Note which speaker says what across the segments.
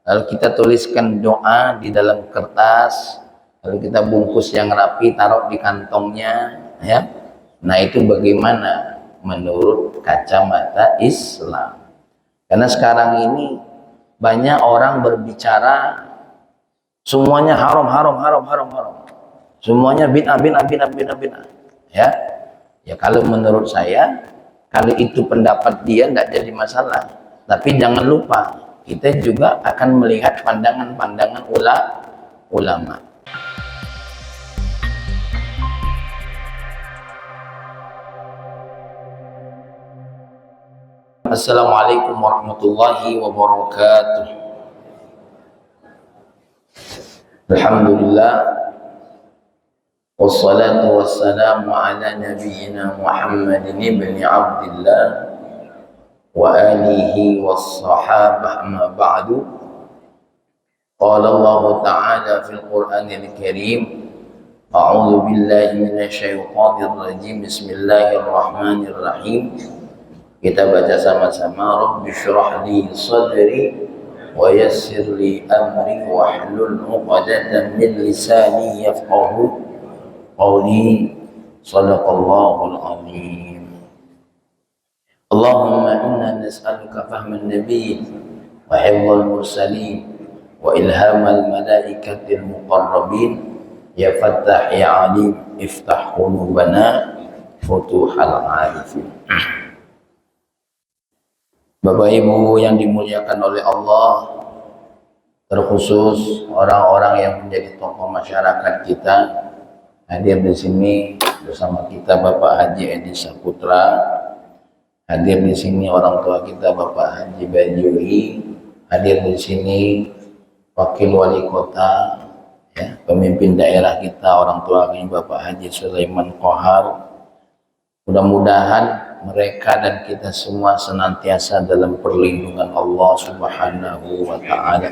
Speaker 1: lalu kita tuliskan doa di dalam kertas, lalu kita bungkus yang rapi, taruh di kantongnya, ya. Nah, itu bagaimana menurut kacamata Islam? Karena sekarang ini banyak orang berbicara semuanya haram, semuanya bid'ah, ya. Ya, kalau menurut saya, kalau itu pendapat dia tidak jadi masalah. Tapi jangan lupa, kita juga akan melihat pandangan-pandangan ulama. Assalamualaikum warahmatullahi wabarakatuh. Alhamdulillah, wassalatu wassalamu ala nabiyyina Muhammadin ibn Abdillah wa alihi wassahabah ma ba'du. Qala Allah ta'ala fil Qur'anil Karim, a'udzu billahi minasy syaithanir rajim, bismillahirrahmanirrahim. Kita baca sama-sama. Rabbi syrah li sadri wa yassir li amri wahlul 'uqdatam min lisani yafqahu qawli. Shadaqallahul azim. Allahumma inna nas'aluka fahman nabiy wa hifdzal mursalin wa ilhamal malaikatil muqarrabin. Ya Fattah ya Alim, iftah qulubana futuhal arifin. Bapak Ibu yang dimuliakan oleh Allah, terkhusus orang-orang yang menjadi tokoh masyarakat kita, hadir di sini bersama kita Bapak Haji Edi Saputra, hadir di sini orang tua kita Bapak Haji Bajuri, hadir di sini Wakil Wali Kota, ya, pemimpin daerah kita orang tua kami Bapak Haji Sulaiman Kohar. Mudah-mudahan mereka dan kita semua senantiasa dalam perlindungan Allah Subhanahu wa ta'ala.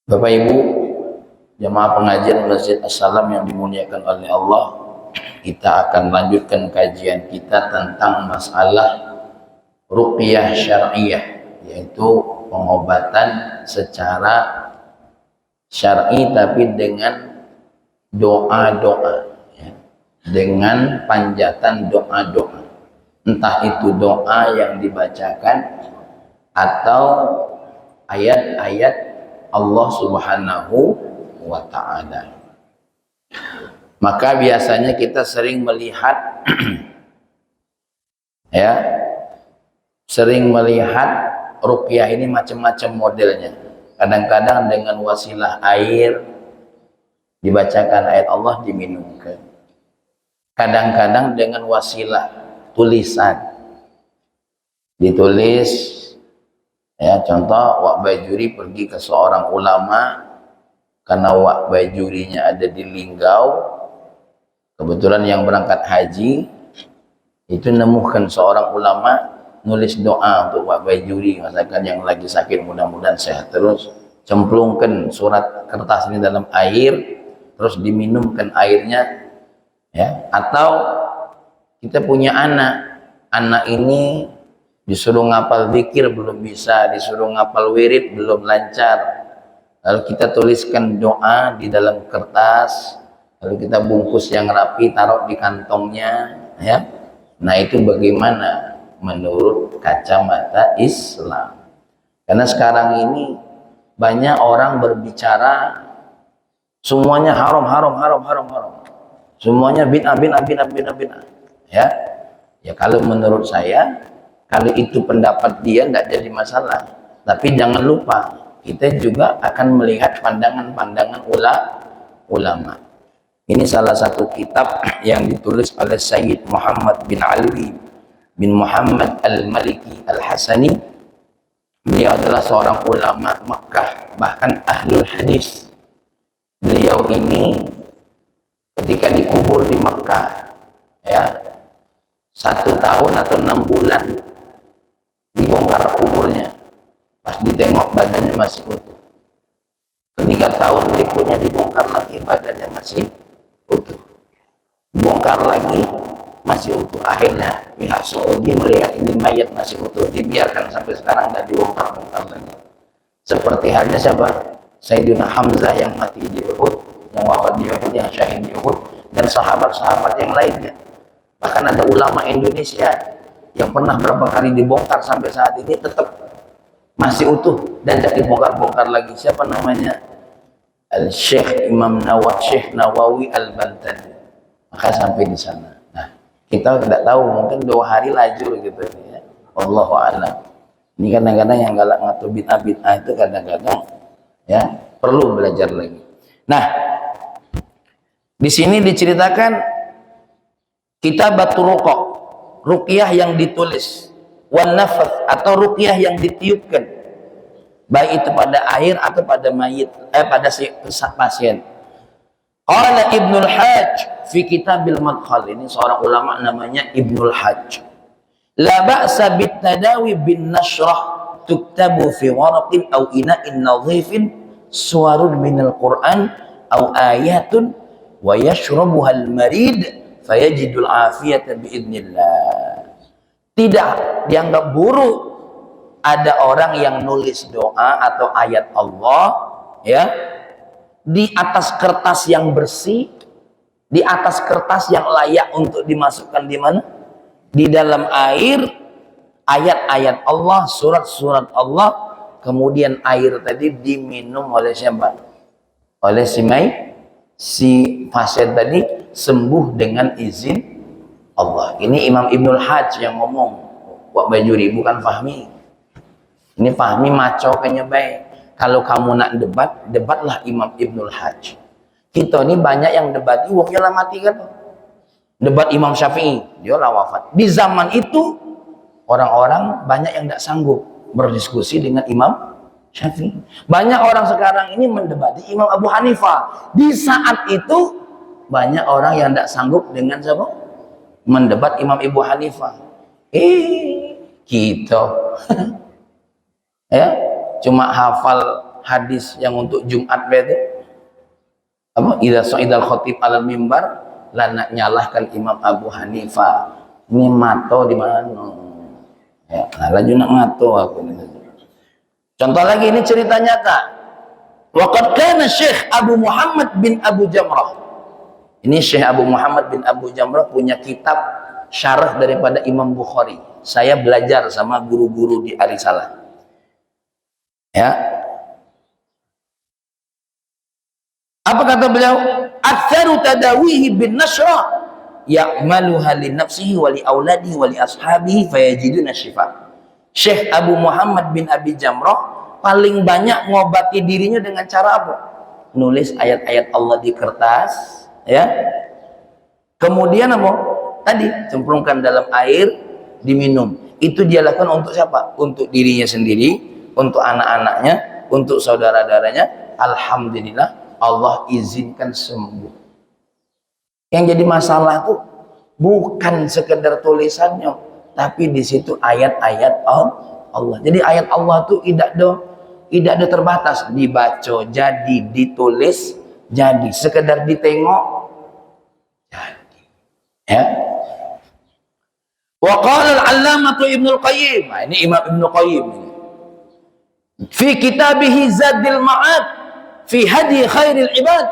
Speaker 1: Bapak Ibu jamaah pengajian Masjid As-Salam yang dimuliakan oleh Allah, kita akan lanjutkan kajian kita tentang masalah ruqyah syar'iyah, yaitu pengobatan secara syar'i tapi dengan doa-doa, dengan panjatan doa-doa, entah itu doa yang dibacakan atau ayat-ayat Allah Subhanahu wa ta'ala. Maka biasanya kita sering melihat ya, sering melihat ruqyah ini macam-macam modelnya. Kadang-kadang dengan wasilah air, dibacakan ayat Allah, diminumkan. Kadang-kadang dengan wasilah tulisan, ditulis, ya. Contoh, Wak Bajuri pergi ke seorang ulama karena Wak Bajurinya ada di Linggau, kebetulan yang berangkat haji itu nemukan seorang ulama nulis doa untuk Wak Bajuri, misalkan yang lagi sakit mudah-mudahan sehat terus, cemplungkan surat kertas ini dalam air terus diminumkan airnya, ya. Atau kita punya anak ini disuruh ngapal zikir belum bisa, disuruh ngapal wirid belum lancar, lalu kita tuliskan doa di dalam kertas, lalu kita bungkus yang rapi, taruh di kantongnya, ya. Nah, itu bagaimana menurut kacamata Islam? Karena sekarang ini banyak orang berbicara semuanya haram, semuanya bid'ah, ya. Ya, kalau menurut saya, kalau itu pendapat dia tidak jadi masalah. Tapi jangan lupa, kita juga akan melihat pandangan-pandangan ulama. Ini salah satu kitab yang ditulis oleh Sayyid Muhammad bin Ali bin Muhammad Al-Maliki Al-Hasani. Beliau adalah seorang ulama Makkah, bahkan ahlul hadis. Beliau ini ketika dikubur di Makkah, ya, 1 tahun atau 6 bulan dibongkar kuburnya, pas ditengok badannya masih utuh. 3 tahun berikutnya dibongkar lagi, badannya masih utuh. Bongkar lagi, masih utuh. Akhirnya pihak Saudi melihat ini mayat masih utuh, dibiarkan sampai sekarang dan dibongkar-bongkar lagi. Seperti halnya siapa? Sayyidina Hamzah yang mati di Uhud, yang wafat di Uhud, yang syahid di Uhud, dan sahabat-sahabat yang lainnya. Bahkan ada ulama Indonesia yang pernah berapa kali dibongkar sampai saat ini tetap masih utuh dan jadi bongkar-bongkar lagi. Siapa namanya? Al-Syekh Imam Nawawi, Syekh Nawawi Al-Bantani. Maka sampai di sana. Nah, kita tidak tahu, mungkin 2 hari lajur gitu ya. Allahu a'lam. Ini kadang-kadang yang galak ngatur bid'ah itu kadang-kadang ya perlu belajar lagi. Nah, di sini diceritakan kitabatul ruqyah, ruqyah yang ditulis, wan nafath atau ruqyah yang ditiupkan, baik itu pada air atau pada mayit, pada si pasien. Qala Ibnul Hajj fi Kitabil Madkhal, ini seorang ulama namanya Ibnul Hajj. La ba'sa bit tadawi bin nashrah tuktabu fi waraqin aw ina'in nadhifin suwarun minal Qur'an aw ayatun wa yashrabuha al-marid fayajidul afiyata biidznillah. Tidak dianggap buruk ada orang yang nulis doa atau ayat Allah ya di atas kertas yang bersih, di atas kertas yang layak untuk dimasukkan di mana? Di dalam air, ayat-ayat Allah, surat-surat Allah, kemudian air tadi diminum oleh siapa? Oleh si pasien tadi sembuh dengan izin Allah. Ini Imam Ibnul Hajj yang ngomong, Wak Bajuri, bukan Fahmi. Ini Fahmi maco kayaknya baik. Kalau kamu nak debat, debatlah Imam Ibnul Hajj. Kita ini banyak yang debati, wongnya lah mati kan. Debat Imam Syafi'i, dia lah wafat. Di zaman itu orang-orang banyak yang tidak sanggup berdiskusi dengan Imam Syafi'i. Banyak orang sekarang ini mendebati Imam Abu Hanifah. Di saat itu banyak orang yang tidak sanggup dengan siapa? Mendebat Imam Abu Hanifah. Kita ya cuma hafal hadis yang untuk Jumat itu apa? Idza sa'idal khatib alal mimbar, lah nak nyalahkan Imam Abu Hanifah. Ini mato di mana? Ya, laju nak mato aku ini. Contoh lagi, ini cerita nyata. Waqad kana Syekh Abu Muhammad bin Abu Jamrah. Ini Syekh Abu Muhammad bin Abu Jamrah punya kitab syarah daripada Imam Bukhari. Saya belajar sama guru-guru di Arisalah. Ya. Apa kata beliau? Aktsaru tadawihi bin nashrah ya'maluha li nafsihi wa li auladihi wa li ashabihi fayajiduna syifa. Syekh Abu Muhammad bin Abi Jamrah paling banyak ngobati dirinya dengan cara apa? Nulis ayat-ayat Allah di kertas, ya. Kemudian apa? Tadi cemplungkan dalam air, diminum. Itu dia lakukan untuk siapa? Untuk dirinya sendiri, untuk anak-anaknya, untuk saudara-saudaranya. Alhamdulillah Allah izinkan sembuh. Yang jadi masalah tuh bukan sekedar tulisannya, tapi di situ ayat-ayat Allah. Jadi ayat Allah tuh tidak ada terbatas, dibaca jadi, ditulis jadi, sekedar ditengok jadi. Ya. Wa qala al-'allamah Ibnul Qayyim. Nah, ini Imam Ibnu Qayyim ini. Fi kitabihi Zadil Ma'ad fi hadi khairil ibad.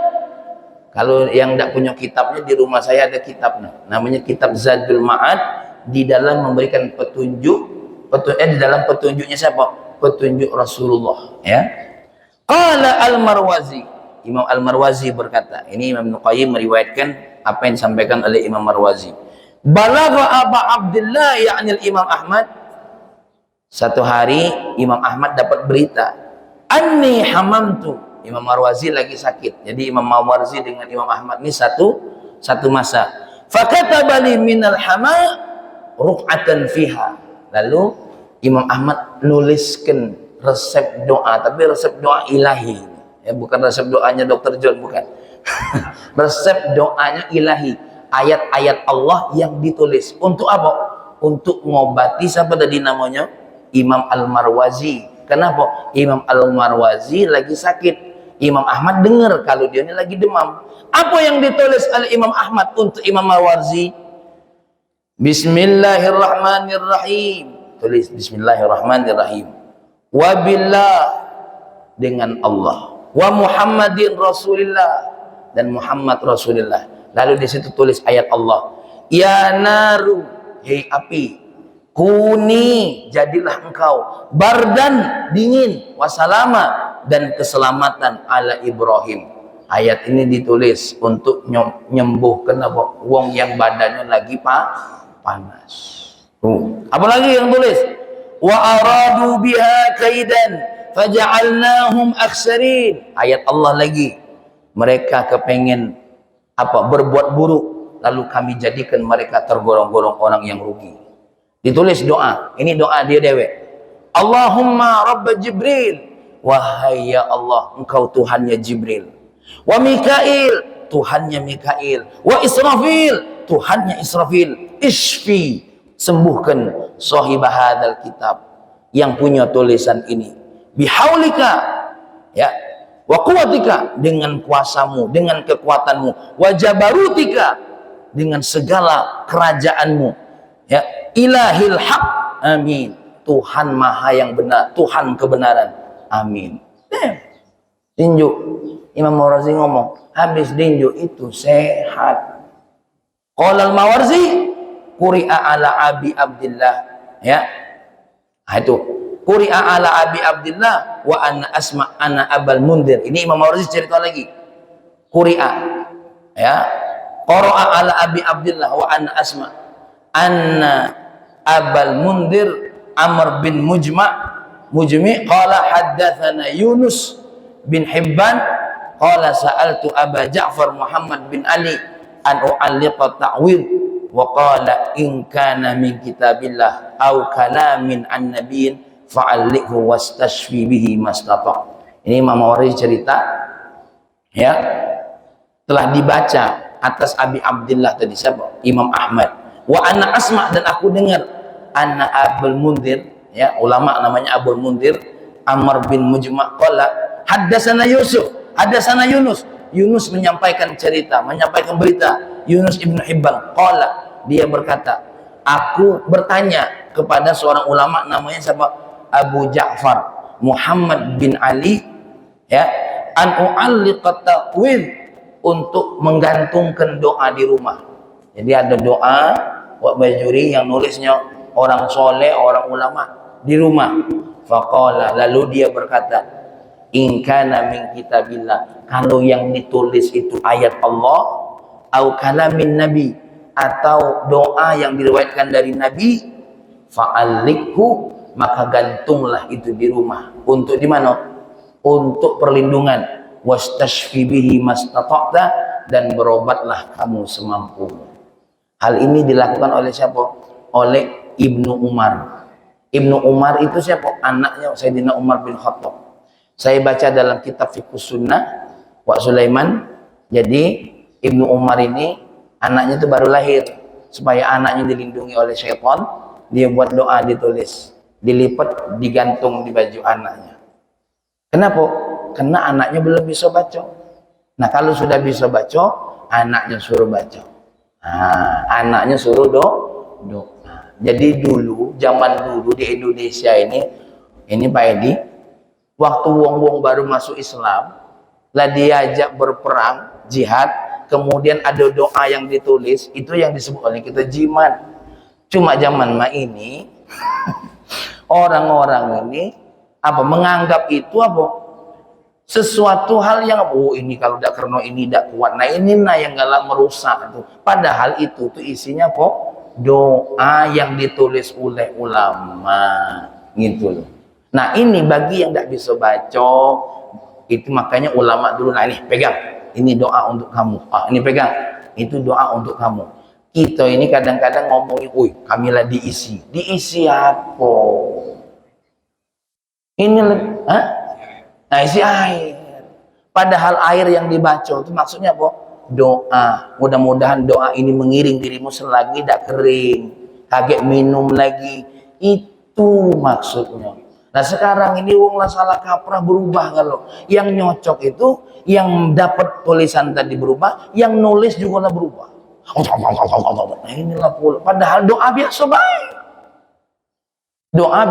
Speaker 1: Kalau yang tidak punya kitabnya, di rumah saya ada kitabnya, namanya kitab Zadul Ma'ad, di dalam memberikan petunjuk, di dalam petunjuknya siapa? Petunjuk Rasulullah, ya. Qala Al-Marwazi, Imam Al-Marwazi berkata, ini Imam Ibnu Qayyim meriwayatkan apa yang disampaikan oleh Imam Marwazi. Balagha Aba Abdullah ya'ni Imam Ahmad. Satu hari Imam Ahmad dapat berita, anni hamamtu. Imam Marwazi lagi sakit. Jadi Imam Marwazi dengan Imam Ahmad ini satu masa. Fakataba li minal hama ruq'atan fiha. Lalu Imam Ahmad nuliskan resep doa, tapi resep doa ilahi. Ya, bukan resep doanya Dr. John, bukan. Resep doanya ilahi. Ayat-ayat Allah yang ditulis. Untuk apa? Untuk ngobati siapa tadi namanya? Imam Al-Marwazi. Kenapa? Imam Al-Marwazi lagi sakit. Imam Ahmad dengar kalau dia ini lagi demam. Apa yang ditulis oleh Imam Ahmad untuk Imam Marwazi? Bismillahirrahmanirrahim. Tulis Bismillahirrahmanirrahim. Wabillah, dengan Allah. Wa Muhammadin Rasulillah, dan Muhammad Rasulullah. Lalu di situ tulis ayat Allah. Ya naru, hei api, kuni, jadilah engkau, bardan, dingin, wasalama, dan keselamatan ala Ibrahim. Ayat ini ditulis untuk nyembuhkan apa? Wong yang badannya lagi panas. Apalagi yang tulis? Wa aradu biha kaidan faja'alnahum akhsarin. Ayat Allah lagi. Mereka kepengen apa? Berbuat buruk, lalu kami jadikan mereka tergolong-golong orang yang rugi. Ditulis doa. Ini doa dia dewek. Allahumma Rabb Jibril, wahai ya Allah, engkau Tuhannya Jibril. Wa Mikail, Tuhannya Mikail. Wa Israfil, Tuhannya Israfil. Ishfi, sembuhkan sahibah hadzal kitab, yang punya tulisan ini. Bihaulika, ya, wa quwwatika, dengan kuasamu, dengan kekuatanmu. Wa jabarutika, dengan segala kerajaanmu. Ya, ilahil haq, amin. Tuhan maha yang benar, Tuhan kebenaran, amin. Tinju, Imam Mawarzi ngomong, habis tinju itu sehat. Qala al-Mawarzi, quri'a ala Abi Abdillah, ya. Nah, itu quri'a ala Abi Abdillah wa anna asma ana Abal Mundir. Ini Imam Mawarzi cerita lagi. Quri'a, ya. Qara'a ala Abi Abdillah wa anna asma anna Abal Mundir Amr bin Mujmi qala haddatsana Yunus bin Hibban qala sa'altu Aba Ja'far Muhammad bin Ali an u'alliqa ta'wil wa qala in kana min kitabillah aw kalamin an nabiyyin fa'alliqhu wastashfi bihi mastata'. Ini Imam Mawardi cerita, ya, telah dibaca atas Abi Abdillah tadi siapa? Imam Ahmad. Wa anna asma', dan aku dengar, anna Abul Mundir, ya, ulama namanya Abul Mundir, Amr bin Mujma' qala haddatsana Yusuf, haddatsana Yunus. Yunus menyampaikan cerita, menyampaikan berita. Yunus ibnu Hibban qala, dia berkata, aku bertanya kepada seorang ulama namanya siapa? Abu Ja'far Muhammad bin Ali, ya, an u'alliqa ta'wil, untuk menggantungkan doa di rumah. Jadi ada doa Wak Bajuri yang nulisnya orang soleh, orang ulama di rumah. Faqala, lalu dia berkata, in kana min kitabillah, kalau yang ditulis itu ayat Allah, au kalamin nabi, atau doa yang diriwayatkan dari nabi, fa'allikhu, maka gantunglah itu di rumah. Untuk di mana? Untuk perlindungan. Wastashfi bihi mastata'ta, dan berobatlah kamu semampumu. Hal ini dilakukan oleh siapa? Oleh Ibnu Umar. Ibnu Umar itu siapa? Anaknya Sayyidina Umar bin Khattab. Saya baca dalam kitab Fiqhus Sunnah Wak Sulaiman. Jadi Ibnu Umar ini anaknya itu baru lahir. Supaya anaknya dilindungi oleh syaitan, dia buat doa, ditulis, dilipat, digantung di baju anaknya. Kenapa? Karena anaknya belum bisa baca. Nah, kalau sudah bisa baca, anaknya suruh baca. Nah, anaknya suruh doa. Jadi dulu, zaman dulu di Indonesia ini Pak Edi, waktu wong-wong baru masuk Islam, lah diajak berperang, jihad, kemudian ada doa yang ditulis, itu yang disebut oleh kita jimat. Cuma zaman ini orang-orang ini apa menganggap itu apa? Sesuatu hal yang ini kalau tidak karena ini tidak kuat, nah ini yang galak merusak itu. Padahal itu tuh isinya kok doa yang ditulis oleh ulama gitu loh. Nah ini bagi yang tidak bisa baca itu, makanya ulama dulu, nah ini pegang, ini doa untuk kamu, ini pegang, itu doa untuk kamu. Kita ini kadang-kadang ngomongin, kamilah diisi apa? Ini nah isi air. Padahal air yang dibaca itu maksudnya apa? Doa. Mudah-mudahan doa ini mengiring dirimu selagi tidak kering, kaget minum lagi. Itu maksudnya. Nah sekarang ini wong lah salah kaprah berubah. Kalau yang nyocok itu yang dapat tulisan tadi berubah, yang nulis juga lah berubah. Nah, inilah pula. Padahal doa biasa baik. Doa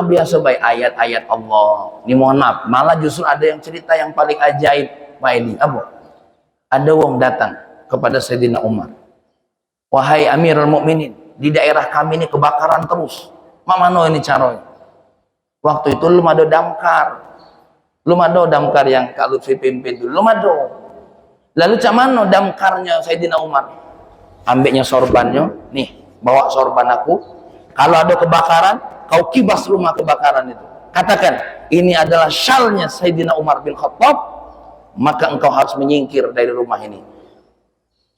Speaker 1: biasa baik, ayat-ayat Allah. Ini mohon maaf, malah justru ada yang cerita yang paling ajaib, Pak Edi. Apa? Ada wong datang kepada Sayyidina Umar. Wahai Amirul Mukminin, di daerah kami ini kebakaran terus. Mamano ini caranya. Waktu itu belum ada damkar yang Kak Lutfi pimpin dulu, belum ada. Lalu cak mano damkarnya Sayyidina Umar? Ambilnya sorbannya, nih, bawa sorban aku. Kalau ada kebakaran, kau kibas rumah kebakaran itu. Katakan, ini adalah syalnya Sayyidina Umar bin Khattab, maka engkau harus menyingkir dari rumah ini.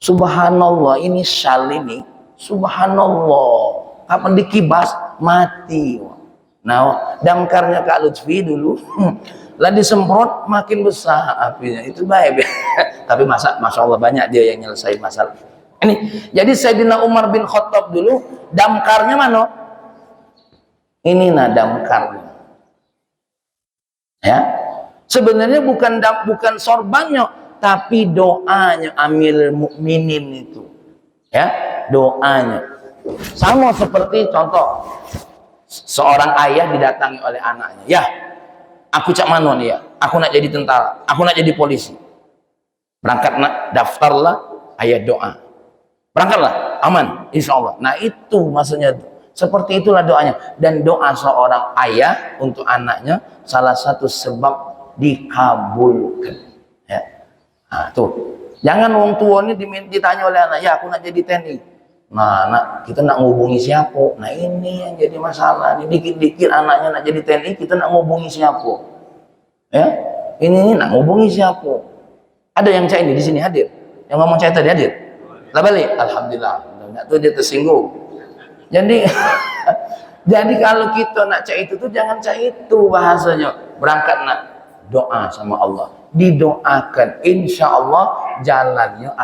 Speaker 1: Subhanallah, ini syal ini, subhanallah, kapan dikibas, mati. Nah, damkarnya Kak Lutfi dulu, lah disemprot makin besar apinya. Itu baik. Tapi masya Allah banyak dia yang nyelesain masalah. Ini, jadi Sayyidina Umar bin Khattab dulu, damkarnya mana? Ini nah damkarnya. Ya, sebenarnya bukan sorbannya, tapi doanya Amirul Mukminin itu. Ya, doanya. Sama seperti contoh, seorang ayah didatangi oleh anaknya. Ya, aku cak mano nih ya, aku nak jadi tentara, aku nak jadi polisi. Berangkat nak, daftarlah, ayat doa. Berangkatlah, aman, insya Allah. Nah itu maksudnya, seperti itulah doanya. Dan doa seorang ayah untuk anaknya, salah satu sebab dikabulkan. Ya. Nah tuh, jangan orang tua ini ditanya oleh anak, ya aku nak jadi TNI. Nah, kita nak ngubungi siapa? Nah ini yang jadi masalah. Dikit-dikit anaknya nak jadi TNI, kita nak ngubungi siapa? Ya, ini nak ngubungi siapa? Ada yang cak ini di sini hadir? Yang ngomong cak tadi hadir? Lah balik, alhamdulillah. Nak tuh dia tersinggung. Jadi, jadi kalau kita nak cak itu tuh jangan cak itu bahasanya. Berangkat nak doa sama Allah, didoakan, insya Allah jalannya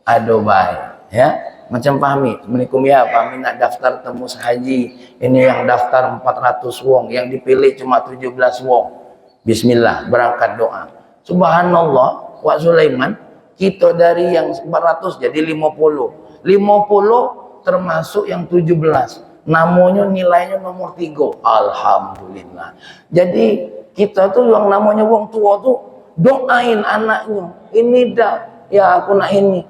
Speaker 1: ada baik. Ya. Macam pahami, Assalamualaikum ya, pahami nak daftar tembus haji. Ini yang daftar 400 wong, yang dipilih cuma 17 wong. Bismillah, berangkat doa. Subhanallah, Wak Sulaiman, kita dari yang 400 jadi 50. 50 termasuk yang 17. Namanya nilainya nomor 3. Alhamdulillah. Jadi kita tuh yang namanya wong tua tuh doain anaknya. Ini dah, ya aku nak ini.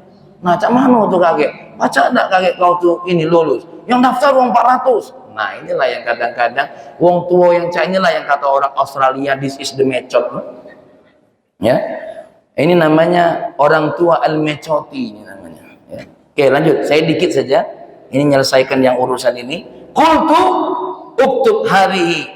Speaker 1: Nah, cak mana tuh kakek? Baca enggak kakek kau tuh ini lulus? Yang daftar wong 400. Nah, inilah yang kadang-kadang wong tua yang cak inilah yang kata orang Australia, this is the method. Ya. Ini namanya orang tua al-mechoti ini namanya. Ya. Oke, lanjut. Saya dikit saja. Ini menyelesaikan yang urusan ini. Qultu uktub harihi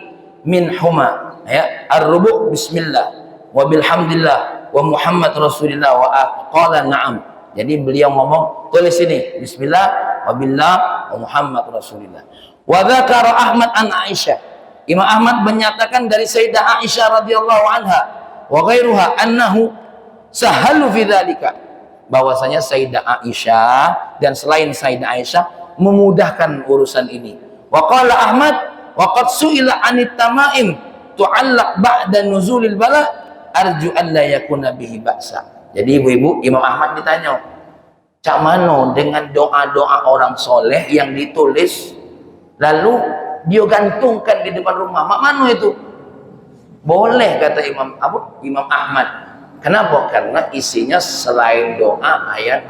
Speaker 1: min huma. Ya, ar-rubu bismillah wa bilhamdillah wa Muhammad Rasulillah wa qala na'am. Jadi beliau ngomong, tulis ini, bismillah, wabillah, wa Muhammad Rasulullah. Wa dzakara Ahmad an Aisyah. Imam Ahmad menyatakan dari Sayyidah Aisyah radhiyallahu anha wa ghairuha annahu sahalu fi dzalika. Bahwasanya Sayyidah Aisyah dan selain Sayyidah Aisyah memudahkan urusan ini. Wa qala Ahmad wa qad su'ila 'anit tamaim tu'allaq ba'da nuzulil bala arju an la yakuna bihi ba'sa. Jadi ibu-ibu, Imam Ahmad ditanya, cak mano dengan doa-doa orang soleh yang ditulis lalu dia gantungkan di depan rumah, mak mano itu? Boleh, kata Imam Ahmad. Kenapa? Karena isinya selain doa ayat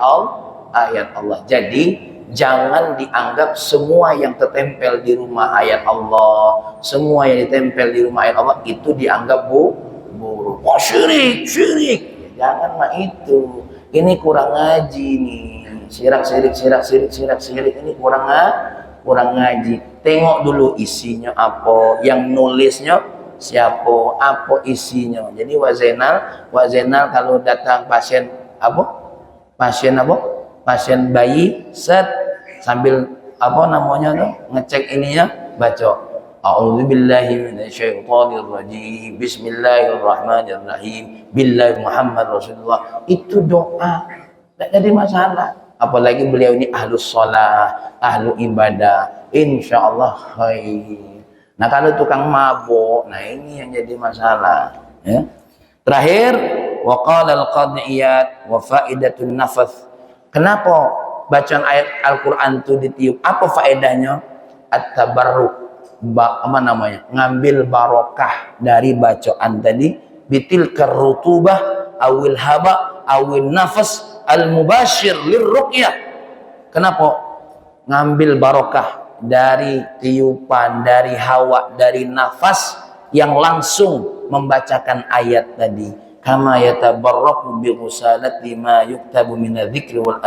Speaker 1: Allah. Jadi jangan dianggap semua yang tertempel di rumah ayat Allah, semua yang ditempel di rumah ayat Allah itu dianggap buruk. Oh, syirik. Jangan mah itu. Ini kurang ngaji nih. Sirak sirik ini kurang ngaji. Tengok dulu isinya apa, yang nulisnya siapa, apa isinya. Jadi Wak Zainal kalau datang pasien bayi set sambil ngecek ininya baca a'udzubillahi minasyaitonirrajim bismillahirrahmanirrahim billahi Muhammad Rasulullah. Itu doa, tidak jadi masalah. Apalagi beliau ini ahlus sholah, ahlu ibadah, insyaallah khair. Nah kalau tukang mabuk, nah ini yang jadi masalah ya. Terakhir, wa qala al-qadhi Iyad wa faidatun nafath. Kenapa bacaan ayat Al-Qur'an itu ditiup? Apa faedahnya? At-tabarruk, apa namanya? Ngambil barokah dari bacaan tadi, bitil karutubah awil haba awil nafas al-mubashir lirruqyah. Kenapa? Ngambil barokah dari tiupan, dari hawa, dari nafas yang langsung membacakan ayat tadi. Kama yatabarraku bi ghusalati ma yuktabu minadz-dzikri wal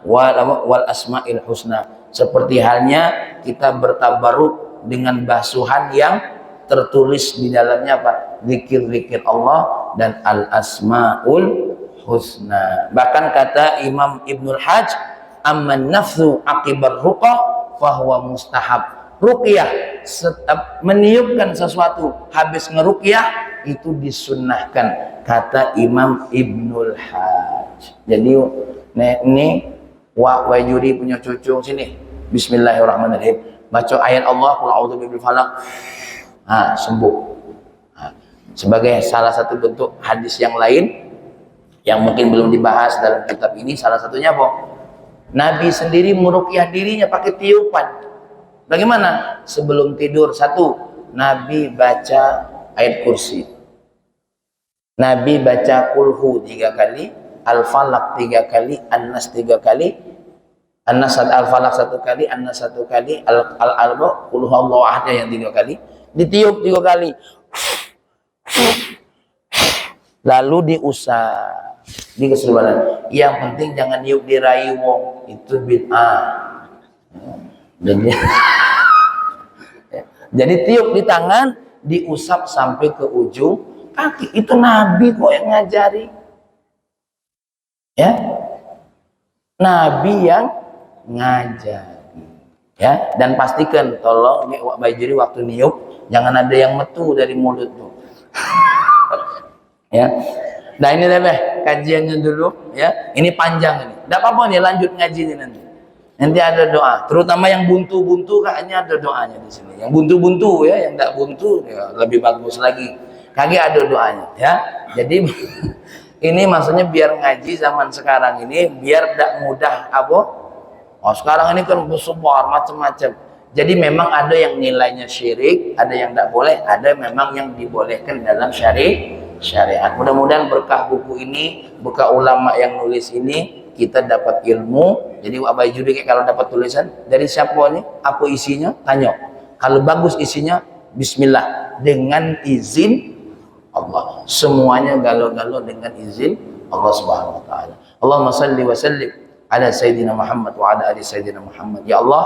Speaker 1: wal asma'il husna. Seperti halnya kita bertabarruk dengan basuhan yang tertulis di dalamnya apa? Zikir-zikir Allah dan al-asma'ul husna. Bahkan kata Imam Ibnul Hajj, amman nafsu akibar ruqa fahuwa mustahab. Ruqyah, meniupkan sesuatu habis ngeruqyah itu disunnahkan, kata Imam Ibnul Hajj. Jadi ini Wak Wajuri punya cucu sini, bismillahirrahmanirrahim, baca ayat Allah qul a'udzu birabbil falaq, sembuh. Sebagai salah satu bentuk hadis yang lain yang mungkin belum dibahas dalam kitab ini, salah satunya apa? Nabi sendiri meruqyah dirinya pakai tiupan. Bagaimana? Sebelum tidur, satu, Nabi baca ayat kursi, Nabi baca kulhu 3 kali, al-falaq 3 kali, an-nas 3 kali, an-nas al-falaq 1 kali, an-nas 1 kali, al-alba kulhu Allahu ahad yang 3 kali, ditiup 3 kali, lalu diusap di keseluruhan. Yang penting jangan niup di rai wong, itu bid'ah. Jadi tiup di tangan, diusap sampai ke ujung kaki. Itu Nabi kok yang ngajari, ya, Nabi yang ngajari, ya. Dan pastikan, tolong Bajuri waktu niup jangan ada yang metu dari mulut tuh. Ya. Nah ini deh kajiannya dulu, ya. Ini panjang ini. Tidak apa-apa nih, lanjut ngaji ini nanti. Nanti ada doa, terutama yang buntu-buntu kayaknya ada doanya di sini. Yang buntu-buntu ya, yang tidak buntu ya lebih bagus lagi. Kagak ada doanya, ya. Jadi ini maksudnya biar ngaji zaman sekarang ini biar tidak mudah apa? Oh sekarang ini kan bersebar macam-macam. Jadi memang ada yang nilainya syirik, ada yang tidak boleh, ada memang yang dibolehkan dalam syariat. Mudah-mudahan berkah buku ini, berkah ulama yang nulis ini, kita dapat ilmu. Jadi Abah Juri kalau dapat tulisan dari siapa nih, apa isinya, tanya. Kalau bagus isinya, bismillah, dengan izin Allah. Semuanya galo-galo dengan izin Allah Subhanahu wa taala. Allahumma shalli wa sallim ala sayyidina Muhammad wa ala ali sayyidina Muhammad. Ya Allah,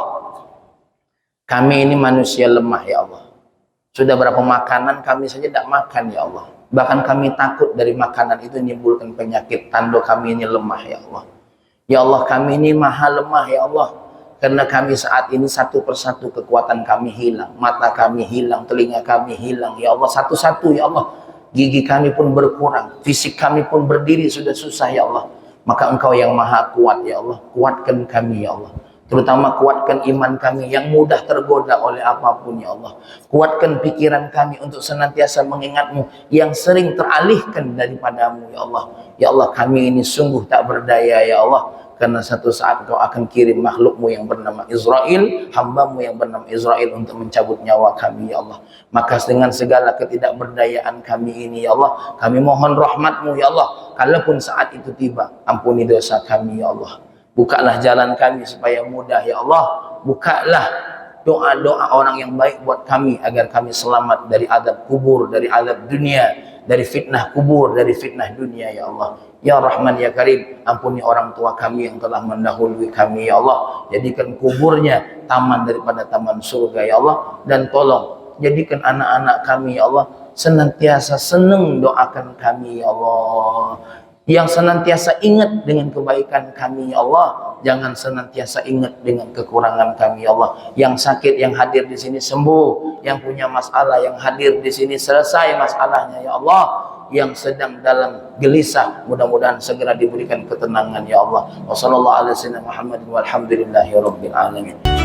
Speaker 1: kami ini manusia lemah ya Allah. Sudah berapa makanan kami saja tidak makan ya Allah. Bahkan kami takut dari makanan itu menimbulkan penyakit. Tanda kami ini lemah ya Allah. Ya Allah, kami ini maha lemah ya Allah. Karena kami saat ini satu persatu kekuatan kami hilang. Mata kami hilang, telinga kami hilang ya Allah, satu-satu ya Allah. Gigi kami pun berkurang, fisik kami pun berdiri sudah susah ya Allah. Maka Engkau yang maha kuat ya Allah, kuatkan kami ya Allah. Terutama kuatkan iman kami yang mudah tergoda oleh apapun ya Allah. Kuatkan pikiran kami untuk senantiasa mengingat-Mu yang sering teralihkan daripadamu ya Allah. Ya Allah, kami ini sungguh tak berdaya ya Allah. Karena satu saat Engkau akan kirim makhluk-Mu yang bernama Israel, hamba-Mu yang bernama Israel untuk mencabut nyawa kami ya Allah. Maka dengan segala ketidakberdayaan kami ini ya Allah, kami mohon rahmat-Mu ya Allah. Kalaupun saat itu tiba, ampuni dosa kami ya Allah. Bukalah jalan kami supaya mudah ya Allah. Bukalah doa-doa orang yang baik buat kami agar kami selamat dari azab kubur, dari azab dunia, dari fitnah kubur, dari fitnah dunia ya Allah. Ya Rahman ya Karim, ampuni orang tua kami yang telah mendahului kami ya Allah. Jadikan kuburnya taman daripada taman surga ya Allah. Dan tolong jadikan anak-anak kami ya Allah senantiasa senang doakan kami ya Allah. Yang senantiasa ingat dengan kebaikan kami ya Allah, jangan senantiasa ingat dengan kekurangan kami ya Allah. Yang sakit yang hadir di sini sembuh, yang punya masalah yang hadir di sini selesai masalahnya ya Allah. Yang sedang dalam gelisah mudah-mudahan segera diberikan ketenangan ya Allah. Wassallallahu alaihi wasallam Muhammad walhamdulillahi rabbil alamin.